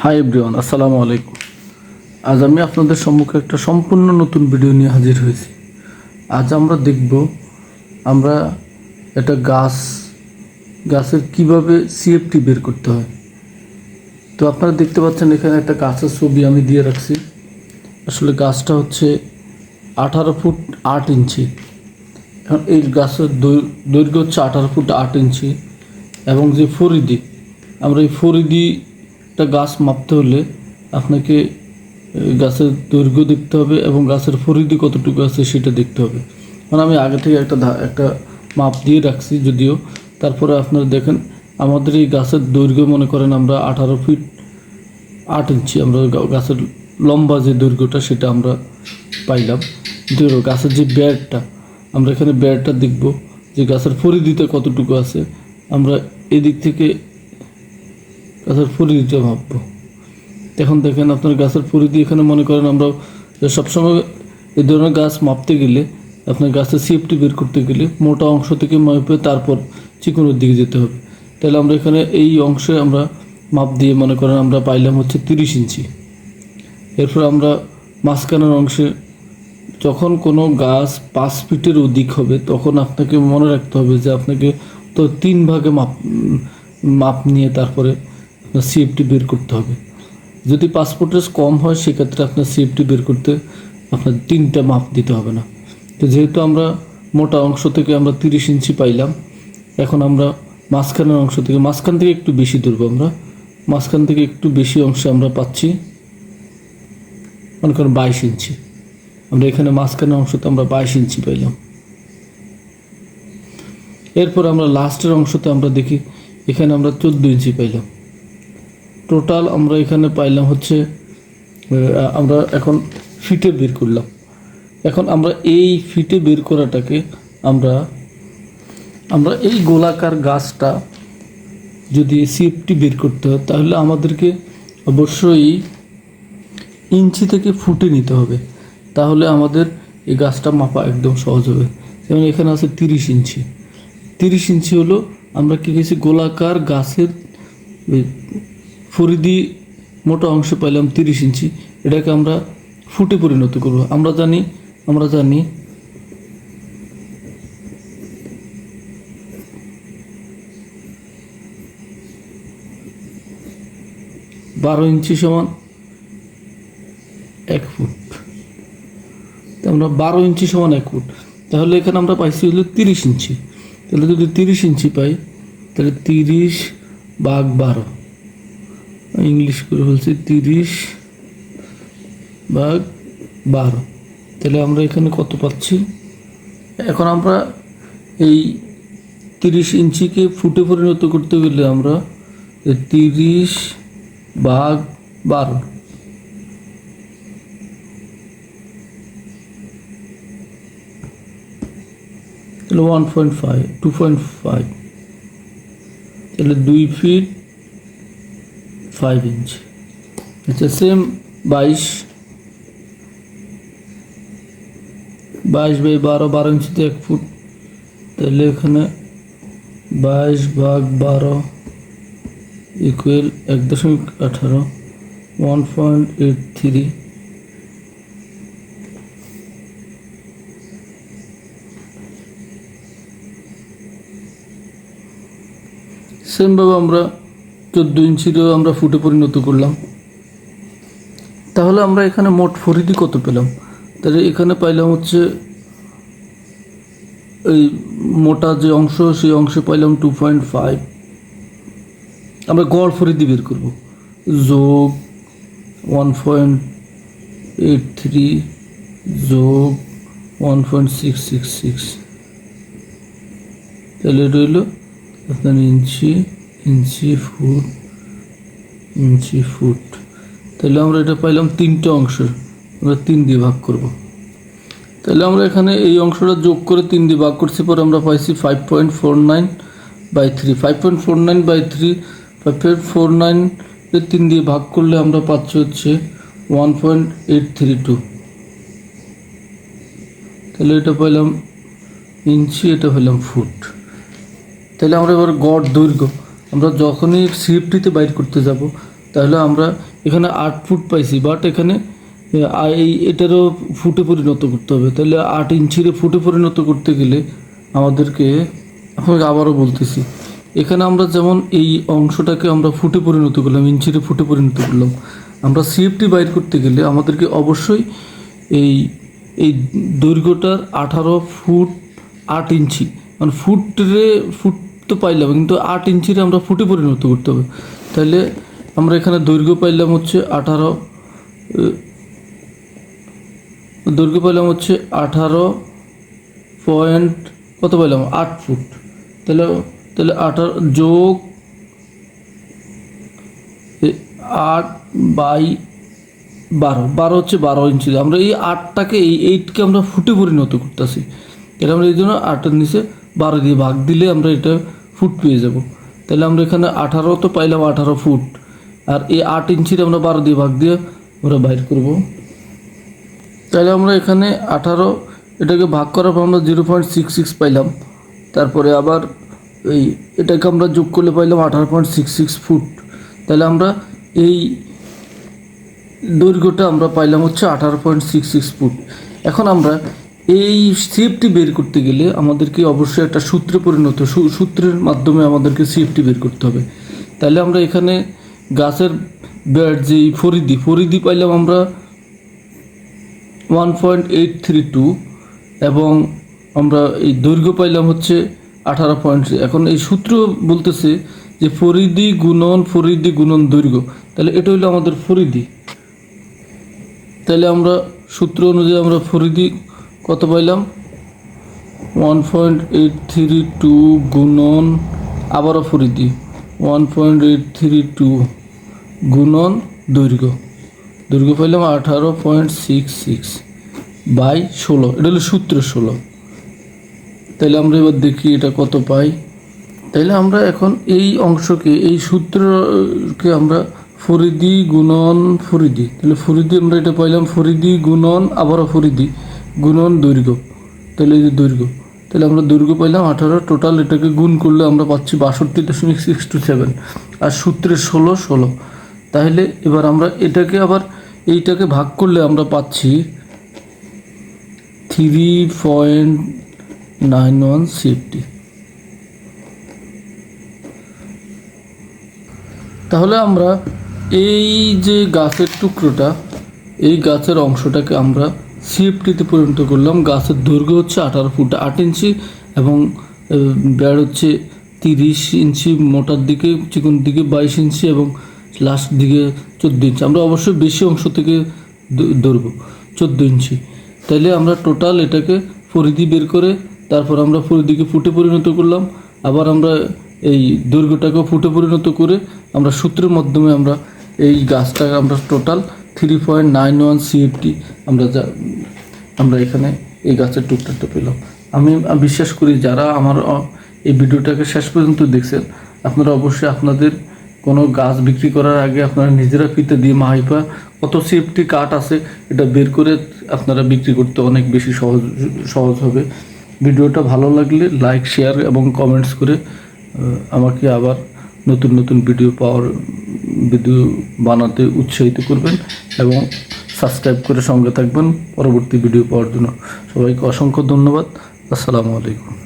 Hi everyone, আসসালামু আলাইকুম। আজ আমি আপনাদের সম্মুখে একটা সম্পূর্ণ নতুন ভিডিও নিয়ে হাজির হয়েছি। আজ আমরা দেখব আমরা একটা গাছের কিভাবে সিএফটি বের করতে হয়। তো আপনারা দেখতে পাচ্ছেন এখানে একটা গাছের ছবি আমি দিয়ে রাখছি। আসলে গাছটা হচ্ছে 18 ফুট 8 ইঞ্চি। এখন এই গাছের দৈর্ঘ্য হচ্ছে 18 ফুট 8 ইঞ্চি এবং যে ফরিদি, আমরা এই ফরিদিটা গাছ মাপতে হলে আপনাকে গাছের দৈর্ঘ্য দেখতে হবে এবং গাছের পরিধি কতটুকু আছে সেটা দেখতে হবে। মানে আমি আগে থেকে একটা মাপ দিয়ে রাখছি, যদিও তারপরে আপনারা দেখেন আমাদের এই গাছের দৈর্ঘ্য মনে করেন আমরা 18 ফিট 8 ইঞ্চি আমরা গাছের লম্বা যে দৈর্ঘ্যটা সেটা আমরা পাইলাম। কিন্তু গাছের যে ব্যাডটা, আমরা এখানে ব্যাডটা দেখব যে গাছের পরিধিতে কতটুকু আছে। আমরা এদিক থেকে গাছের পরিধিটা মাপবো। এখন দেখেন আপনার গাছের পরিধি, এখানে মনে করেন আমরা সবসময় এই ধরনের গাছ মাপতে গেলে আপনার গাছের সিএফটি বের করতে গেলে মোটা অংশ থেকে মাপে তারপর চিকনের দিকে যেতে হবে। তাহলে আমরা এখানে এই অংশে আমরা মাপ দিয়ে মনে করেন আমরা পাইলাম হচ্ছে 30 ইঞ্চি। এরপর আমরা মাঝখানের অংশে, যখন কোনো গাছ 5 ফিটের অধিক হবে তখন আপনাকে মনে রাখতে হবে যে আপনাকে তো 3 ভাগে মাপ নিয়ে তারপরে আপনার সিএফটি বের করতে হবে। যদি 5 ফুটের কম হয় সেক্ষেত্রে আপনার সিএফটি বের করতে আপনার 3টা মাপ দিতে হবে না। তো যেহেতু আমরা মোটা অংশ থেকে আমরা 30 ইঞ্চি পাইলাম, এখন আমরা মাঝখান থেকে একটু বেশি ধরবো। আমরা মাঝখান থেকে একটু বেশি অংশে আমরা পাচ্ছি মনে করেন 22 ইঞ্চি। আমরা এখানে মাঝখানের অংশতে আমরা 22 ইঞ্চি পাইলাম। এরপর আমরা লাস্টের অংশতে আমরা দেখি এখানে আমরা 14 ইঞ্চি পাইলাম। টোটাল আমরা এখানে পাইলাম হচ্ছে, আমরা এখন ফিটে বের করলাম। এখন আমরা এই ফিটে বের করাটাকে আমরা এই গোলাকার গাছটা যদি সিএফটি বের করতে হয় তাহলে আমাদেরকে অবশ্যই ইঞ্চি থেকে ফুটে নিতে হবে, তাহলে আমাদের এই গাছটা মাপা একদম সহজ হবে। যেমন এখানে আছে 30 ইঞ্চি। 30 ইঞ্চি হলো আমরা কি গেছি গোলাকার গাছের পরিধি মোটা অংশ পাইলাম 30 ইঞ্চি। এটাকে আমরা ফুটে পরিণত করব। আমরা জানি 12 ইঞ্চি সমান 1 ফুট। আমরা 12 ইঞ্চি সমান 1 ফুট, তাহলে এখানে আমরা পাইছি হলো 30 ইঞ্চি। তাহলে যদি 30 ইঞ্চি পাই তাহলে 30 ভাগ 12, ইংলিশ করে বলছি 30 ভাগ 12, তাহলে আমরা এখানে কত পাচ্ছি। এখন আমরা এই 30 ইঞ্চিকে ফুটে পরিণত করতে গেলে আমরা 30 ভাগ 12, তাহলে 2.5, তাহলে 2 ফিট 5 ইঞ্চি। আচ্ছা, সেম 22 বাই 12 ইঞ্চিতে 1 ফুট, তাহলে এখানে 22 ভাগ 12 ইকুয়াল 1.18, 1.83। সেমভাবে আমরা 14 ইঞ্চিরও আমরা ফুটে পরিণত করলাম। তাহলে আমরা এখানে মোট পরিধি কত পেলাম? তাহলে এখানে পাইলাম হচ্ছে এই মোটা যে অংশ সেই অংশে পাইলাম 2.5। আমরা গড় পরিধি বের করব, যোগ 1.83 যোগ 1.666, তাহলে এটা হইল আপনার ইঞ্চি ফুট। তাহলে আমরা এটা পাইলাম 3টে অংশ, আমরা 3 দিয়ে ভাগ করব। তাহলে আমরা এখানে এই অংশটা যোগ করে 3 দিয়ে ভাগ করছি, পরে আমরা পাইছি 5.49/3। 5.49 3 দিয়ে ভাগ করলে আমরা পাচ্ছি হচ্ছে 1.832। তাহলে এটা পাইলাম ইঞ্চি, এটা পেলাম ফুট। তাহলে আমরা এবার গড় দৈর্ঘ্য আমরা যখনই সিএফটিতে বাইর করতে যাব তাহলে আমরা এখানে 8 ফুট পাইছি, বাট এখানে এটারও ফুটে পরিণত করতে হবে। তাহলে 8 ইঞ্চিরে ফুটে পরিণত করতে গেলে আমাদেরকে, আপনাকে আবারও বলতেছি, এখানে আমরা যেমন এই অংশটাকে আমরা ফুটে পরিণত করলাম, ইঞ্চিরে ফুটে পরিণত করলাম, আমরা সিএফটি বাইর করতে গেলে আমাদেরকে অবশ্যই এই এই দৈর্ঘ্যটার 18 ফুট 8 ইঞ্চি, মানে ফুট তো পাইলাম, কিন্তু 8 ইঞ্চিরে আমরা ফুটে পরিণত করতে হবে। তাহলে আমরা এখানে দৈর্ঘ্য পাইলাম হচ্ছে 18 পয়েন্ট কত পাইলাম 8 ফুট। তাহলে 18 যোগ 8/12 হচ্ছে 12 ইঞ্চি। আমরা এই 8টাকে এই 8কে আমরা ফুটে পরিণত করতেছি। তাহলে আমরা এই জন্য 8-এর নিচে 12 দিয়ে ভাগ দিলে আমরা এটা ফুট পেয়ে যাব। তাহলে আমরা এখানে 18 তো পাইলাম 18 ফুট, আর এই 8 ইঞ্চির আমরা 12 দিয়ে ভাগ দিয়ে আমরা বাইর করব। তাহলে আমরা এখানে 18 এটাকে ভাগ করার পর আমরা 0.66 পাইলাম। তারপরে আবার এটাকে আমরা যোগ করলে পাইলাম 18.66 ফুট। তাহলে আমরা এই দৈর্ঘ্যটা আমরা পাইলাম হচ্ছে 18.66 ফুট। এখন আমরা এই সিএফটি বের করতে গেলে আমাদেরকে অবশ্যই একটা সূত্রের মাধ্যমে আমাদেরকে সিএফটি বের করতে হবে। তাহলে আমরা এখানে গাছের বেড় যে ফরিদি পাইলাম আমরা 1.832 এবং আমরা এই দৈর্ঘ্য পাইলাম হচ্ছে 18. এখন এই সূত্র বলতেছে যে ফরিদি গুণন দৈর্ঘ্য। তাহলে এটা হলো আমাদের ফরিদি। তাহলে আমরা সূত্র অনুযায়ী আমরা ফরিদি কত পাইলাম 1.832 গুণন আবারও ফরিদি 1.832 গুণন দৈর্ঘ্য পাইলাম 18.66/16। এটা হলো সূত্র 16। তাহলে আমরা এবার দেখি এটা কত পাই। তাইলে আমরা এখন এই অংশকে, এই সূত্রকে আমরা ফরিদি গুণন ফরিদি, তাহলে ফরিদি আমরা এটা পাইলাম ফরিদি গুণন আবারও ফরিদি গুণন দৈর্ঘ্য। তাহলে এই যে দৈর্ঘ্য, তাহলে আমরা দৈর্ঘ্য পাইলাম 18, টোটাল এটাকে গুণ করলে আমরা পাচ্ছি 62.627, আর সূত্রের 16। তাহলে এবার আমরা এটাকে আবার এইটাকে ভাগ করলে আমরা পাচ্ছি 3.91 সিএফটি। তাহলে আমরা এই যে গাছের টুকরোটা, এই গাছের অংশটাকে আমরা সিএফটিতে পরিণত করলাম। গাছের দৈর্ঘ্য হচ্ছে 18 ফুট 8 ইঞ্চি এবং ব্যাড় হচ্ছে 30 ইঞ্চি, মোটার দিকে চিকন দিকে 22 ইঞ্চি এবং লাস্ট দিকে 14 ইঞ্চি। আমরা অবশ্যই বেশি অংশ থেকে ধরবো 14 ইঞ্চি। তাইলে আমরা টোটাল এটাকে পরিধি বের করে তারপর আমরা পরিধিকে ফুটে পরিণত করলাম। আবার আমরা এই দৈর্ঘ্যটাকেও ফুটে পরিণত করে আমরা সূত্রের মাধ্যমে আমরা এই গাছটাকে আমরা টোটাল 3.91 সিএফটি আমরা এখানে এই গাছের টুকটাটা পেলাম। আমি বিশ্বাস করি যারা আমার এই ভিডিওটাকে শেষ পর্যন্ত দেখছেন, আপনারা অবশ্যই আপনাদের কোনো গাছ বিক্রি করার আগে আপনারা নিজেরা ফিতে দিয়ে মাইপা কত সিএফটি কাট আছে এটা বের করে আপনারা বিক্রি করতে অনেক বেশি সহজ হবে। ভিডিওটা ভালো লাগলে লাইক, শেয়ার এবং কমেন্টস করে আমাকে আবার নতুন ভিডিও বানাতে উৎসাহিত করবেন এবং সাবস্ক্রাইব করে সঙ্গে থাকবেন পরবর্তী ভিডিও পাওয়ার জন্য। সবাইকে অসংখ্য ধন্যবাদ। আসসালামু আলাইকুম।